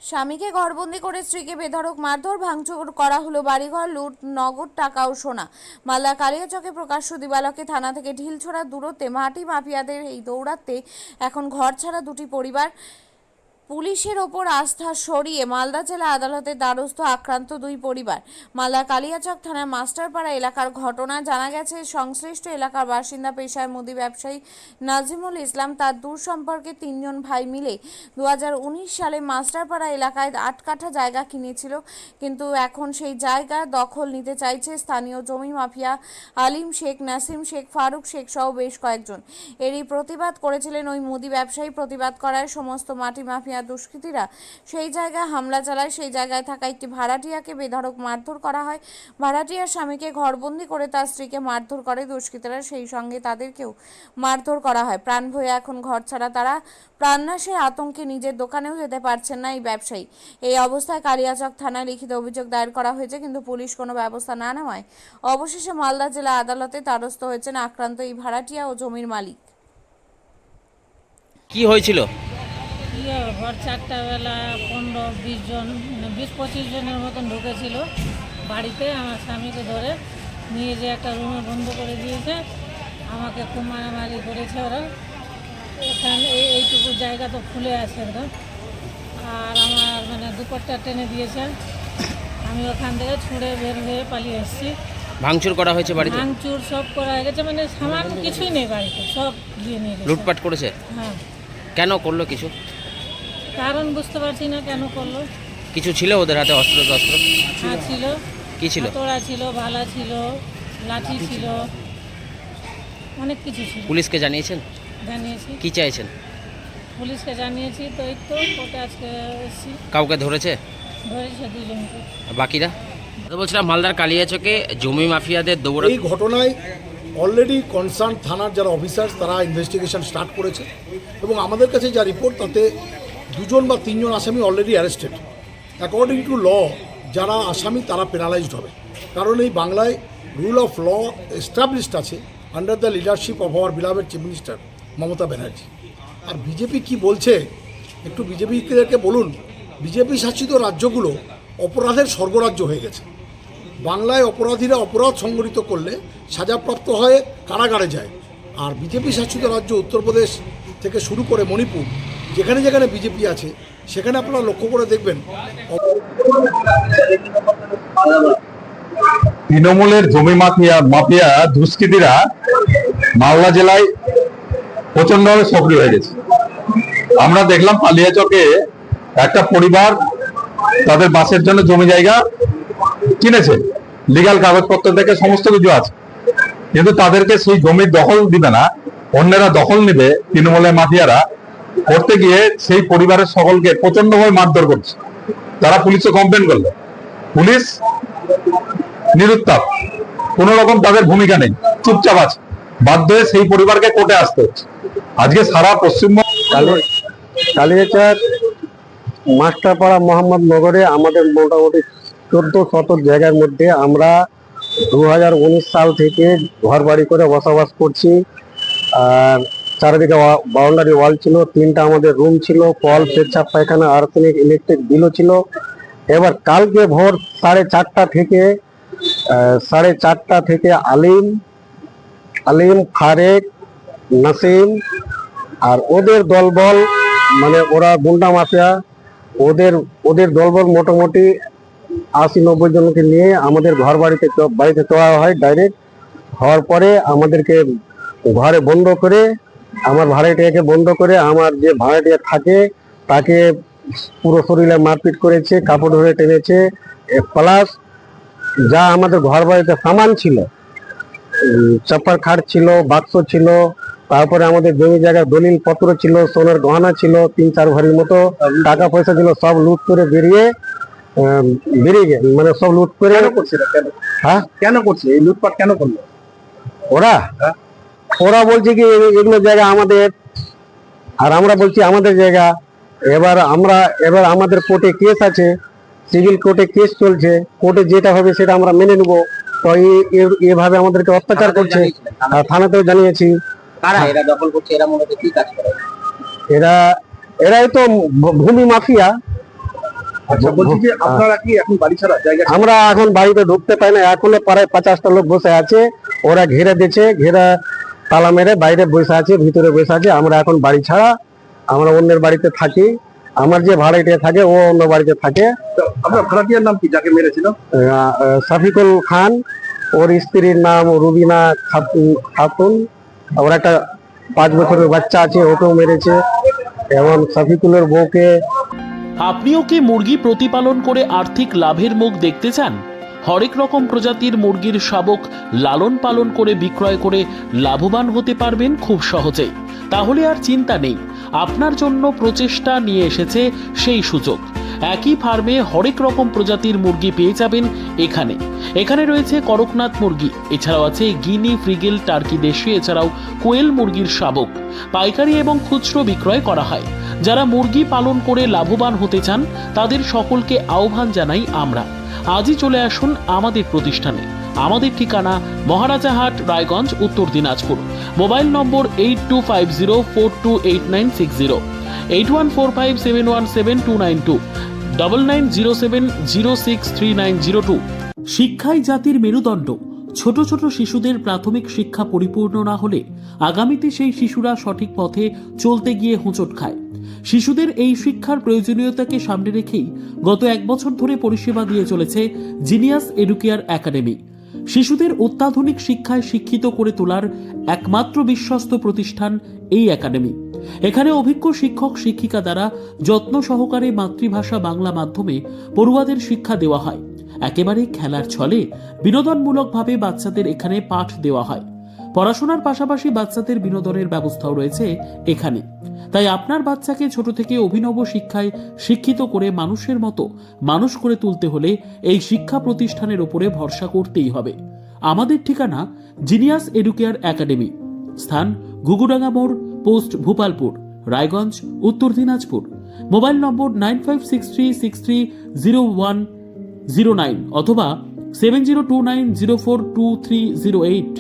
স্বামীকে ঘরবন্দি করে স্ত্রীকে বেধড়ক মারধর, ভাঙচুর করা হলো বাড়িঘর, লুট, নগদ টাকা ও সোনা। মালদা কালিয়াচকে প্রকাশ্য দিবালোকে থানা থেকে ঢিলছোড়া দূরত্বে মাটি মাফিয়াদের এই দৌরাত্মে এখন ঘরছাড়া দুটি পরিবার। পুলিশের ওপর আস্থা সরিয়ে মালদা জেলা আদালতের দ্বারস্থ আক্রান্ত দুই পরিবার। মালদা কালিয়াচক থানার মাস্টারপাড়া এলাকার ঘটনা। জানা গেছে, সংশ্লিষ্ট এলাকার বাসিন্দা পেশায় মুদি ব্যবসায়ী নাজিমুল ইসলাম তার দূর সম্পর্কে তিনজন ভাই মিলে 2019 সালে মাস্টারপাড়া এলাকায় 8 কাঠা জায়গা কিনেছিল, কিন্তু এখন সেই জায়গা দখল নিতে চাইছে স্থানীয় জমি মাফিয়া আলিম শেখ, নাসিম শেখ, ফারুক শেখ সহ বেশ কয়েকজন। এরই প্রতিবাদ করেছিলেন ওই মুদি ব্যবসায়ী। প্রতিবাদ করায় সমস্ত মাটি মাফিয়া দুষ্কৃতীরা সেই জায়গায় হামলা চালায়। সেই জায়গায় থাকা একটি ভাড়াটিয়াকে বেধড়ক মারধর করা হয়। ভাড়াটিয়ার স্বামীকে ঘরবন্দি করে তার স্ত্রীকে মারধর করে দুষ্কৃতীরা, সেই সঙ্গে তাদেরকেও মারধর করা হয়। প্রাণ ভয়ে এখন ঘর ছাড়া তারা। প্রাণনাশের আতঙ্কে নিজের দোকানেও যেতে পারছেন না এই ব্যবসায়ী। এই অবস্থায় কালিয়াচক থানায় লিখিত অভিযোগ দায়ের করা হয়েছে, কিন্তু পুলিশ কোনো ব্যবস্থা না নেওয়ায় অবশেষে মালদা জেলা আদালতে দ্বারস্থ হয়েছেন আক্রান্ত এই ভাড়াটিয়া ও জমির মালিক। কি হয়েছিল? ভোর 4টা বেলা 15-20 জন, মানে 20-25 জনের মতন ঢুকেছিল বাড়িতে। আমার স্বামীকে ধরে নিয়ে যে একটা রুমে বন্ধ করে দিয়েছে। আমাকে খুব মারামারি করেছে ওরা। এখানে এইটুকু জায়গা তো খুলে আছে একদম। আর আমার মানে দুপাট্টা টেনে দিয়েছে। আমি ওখান থেকে ছুঁড়ে বের হয়ে পালিয়ে এসেছি। ভাঙচুর করা হয়েছে বাড়িতে? ভাঙচুর সব করা হয়ে গেছে, মানে সামান কিছুই নেই বাড়িতে, সব দিয়ে নিয়ে গেছে। লুটপাট করেছে? হ্যাঁ। কেন করলো কিছু? কারণ বুঝতে পারছি না কেন করলো। কিছু ছিল ওদের হাতে অস্ত্র টস্ত্র? হ্যাঁ ছিল। কি ছিল? তোড়া ছিল, ভালা ছিল, লাঠি ছিল, অনেক কিছু ছিল। পুলিশকে জানিয়েছেন? জানিয়েছি। কি চাইছেন? পুলিশকে জানিয়েছি, তো এই তো কোর্টে আজকে এসেছি। কাউকে ধরেছে? ধরেছে দুজনকে। বাকিরা? বলছিলাম মালদার কালিয়াচকে জমি মাফিয়াদের দৌড়। এই ঘটনায় অলরেডি কনসার্ন থানার যারা অফিসার্স তারা ইনভেস্টিগেশন স্টার্ট করেছে এবং আমাদের কাছে যা রিপোর্ট তাতে 2 বা 3 আসামি already arrested. According to law যারা আসামি তারা পেনালাইজড হবে, কারণ এই বাংলায় রুল অফ ল এস্টাবলিশড আছে under the leadership of our beloved chief minister Mamata Banerjee. আর বিজেপি কি বলছে একটু বিজেপিকে বলুন। বিজেপি শাসিত রাজ্যগুলো অপরাধের স্বর্গরাজ্য হয়ে গেছে। বাংলায় অপরাধীরা অপরাধ সংগঠিত করলে সাজাপ্রাপ্ত হয়ে কারাগারে যায়, আর বিজেপি শাসিত রাজ্য উত্তরপ্রদেশ থেকে শুরু করে মণিপুর, যেখানে যেখানে বিজেপি আছে সেখানে আপনারা লক্ষ্য করে দেখবেন তৃণমূলের জমি মাফিয়া দুষ্কৃতীরা মালদা জেলায় প্রচন্ডভাবে সক্রিয় হয়ে গেছে। আমরা দেখলাম কালিয়াচকে একটা পরিবার তাদের বাসের জন্য জমি জায়গা কিনেছে, লিগাল কাগজপত্র থেকে সমস্ত কিছু আছে, কিন্তু তাদেরকে সেই জমির দখল দিবে না, অন্যেরা দখল নিবে। তৃণমূলের মাফিয়ারা করতে গিয়ে সেই পরিবারের সকলকে প্রচন্ডভাবে মারধর করছে। তারা পুলিশে কমপ্লেন করলো, পুলিশ নিরুত্তাপ, কোন রকম তাদের ভূমিকা নেই, চুপচাপ আছে। বাধ্য হয়ে সেই পরিবারকে কোর্টে আসতে হচ্ছে। আজকে সারা পশ্চিমবঙ্গ কালিয়াচক মাস্টারপাড়া মোহাম্মদনগরে আমাদের মোটামুটি 14 জায়গার মধ্যে আমরা 2019 সাল থেকে ঘর বাড়ি করে বসবাস করছি। আর চারিদিকে বাউন্ডারি ওয়াল ছিল, 3টা আমাদের রুম ছিল, কল, পেচ্ছাপ, পায়খানা, আর্সেনিক, ইলেকট্রিক বিলও ছিল। এবার কালকে ভোর 4:30 থেকে আলিম, ফারেক, নাসিম আর ওদের দলবল, মানে ওরা গুন্ডা মাফিয়া, ওদের দলবল মোটামুটি 80-90 জনকে নিয়ে আমাদের ঘর বাড়িতে তোলা হয় ডাইরেক্ট। হওয়ার পরে আমাদেরকে ঘরে বন্ধ করে, আমার ভাড়াটিয়াকে বন্ধ করে, আমার যে ভাড়াটিয়া থাকে তাকে পুরো শরীরে মারপিট করেছে, কাপড় ধরে টেনেছে। প্লাস যা আমাদের ঘর বাড়িতে সামান ছিল, চাপার খাট ছিল, বাক্স ছিল, তারপরে আমাদের জমি জায়গার দলিল পত্র ছিল, সোনার গহনা ছিল, 3-4 ভরির মতো টাকা পয়সা ছিল, সব লুট করে বেরিয়ে মানে সব লুট করে। হ্যাঁ, কেন করছে এই লুটপাট? কেন করলো ওরা বলছে কি এগুলো জায়গা আমাদের, আর আমরা বলছি আমাদের জায়গা। এবার আমাদের কোর্টে কেস আছে, সিভিল কোর্টে কেস চলছে, কোর্টে যেটা হবে সেটা আমরা মেনে নেবো। তো এভাবে আমাদেরকে অত্যাচার করছে। আর থানাতেও জানিয়েছি। এরা দখল করছে, এরা মূলত কি কাজ করে? এরাই তো ভূমি মাফিয়া। আচ্ছা, বলছি যে আপনারা কি এখন বাড়ি ছাড়া জায়গা আমরা এখন বাড়িতে ঢুকতে পাই না, এখনো প্রায় 50টা লোক বসে আছে, ওরা ঘিরে দিয়েছে, ঘেরা তালা মেরে বাইরে বসে আছে, ভিতরে বসে আছে। আমরা এখন বাড়ি ছাড়া, আমরা অন্যের বাড়িতে থাকি। আমার যে ভাড়াটিয়া থাকে ও অন্য বাড়িতে থাকে। তো আপনার ভাড়াটিয়ার নাম কি যাকে মেরেছিল? সাফিকুল খান, ওর স্ত্রীর নাম রুবিনা খাতুন, ওর একটা 5 বছরের বাচ্চা আছে, ওকেও মেরেছে। এবং সাফিকুলের বউকে। আপনিও কি মুরগি প্রতিপালন করে আর্থিক লাভের মুখ দেখতে চান? হরেক রকম প্রজাতির মুরগির শাবক লালন পালন করে বিক্রয় করে লাভবান হতে পারবেন খুব সহজেই। তাহলে আর চিন্তা নেই, আপনার জন্য প্রচেষ্টা নিয়ে এসেছে সেই সুযোগ। একই ফার্মে হরেক রকম প্রজাতির মুরগি পেয়ে যাবেন এখানে। এখানে রয়েছে করকনাথ মুরগি, এছাড়াও আছে গিনি, ফ্রিগেল, টার্কি দেশি, এছাড়াও কোয়েল মুরগির শাবক। পাইকারি এবং খুচরো বিক্রয় করা হয়। যারা মুরগি পালন করে লাভবান হতে চান তাদের সকলকে আহ্বান জানাই আমরা। আজই চলে আসুন আমাদের প্রতিষ্ঠানে। আমাদের ঠিকানা মহারাজাহাট, রায়গঞ্জ, উত্তর দিনাজপুর। মোবাইল নম্বর 8250428960, 8145717292, 9907063902। শিক্ষাই জাতির মেরুদণ্ড। ছোট ছোট শিশুদের প্রাথমিক শিক্ষা পরিপূর্ণ না হলে আগামীতে সেই শিশুরা সঠিক পথে চলতে গিয়ে হোঁচট খায়। শিশুদের এই শিক্ষার প্রয়োজনীয়তাকে সামনে রেখেই গত 1 বছর ধরে পরিষেবা দিয়ে চলেছে জিনিয়াস এডুকেয়ার একাডেমি। শিশুদের অত্যাধুনিক শিক্ষায় শিক্ষিত করে তোলার একমাত্র বিশ্বস্ত প্রতিষ্ঠান এই একাডেমি। এখানে অভিজ্ঞ শিক্ষক শিক্ষিকা দ্বারা যত্ন সহকারে মাতৃভাষা বাংলা মাধ্যমে পড়ুয়াদের শিক্ষা দেওয়া হয়। একেবারে খেলার ছলে বিনোদনমূলকভাবে বাচ্চাদের এখানে পাঠ দেওয়া হয়। পড়াশোনার পাশাপাশি বাচ্চাদের বিনোদনের ব্যবস্থাও রয়েছে এখানে। তাই আপনার বাচ্চাকে ছোট থেকে অভিনব শিক্ষায় শিক্ষিত করে মানুষের মতো মানুষ করে তুলতে হলে এই শিক্ষা প্রতিষ্ঠানের উপরে ভরসা করতেই হবে। আমাদের ঠিকানা জিনিয়াস এডুকেয়ার একাডেমি, স্থান ঘুঘুডাঙ্গা মোড়, পোস্ট ভূপালপুর, রায়গঞ্জ, উত্তর দিনাজপুর। মোবাইল নম্বর 9563630109 অথবা 7029042308।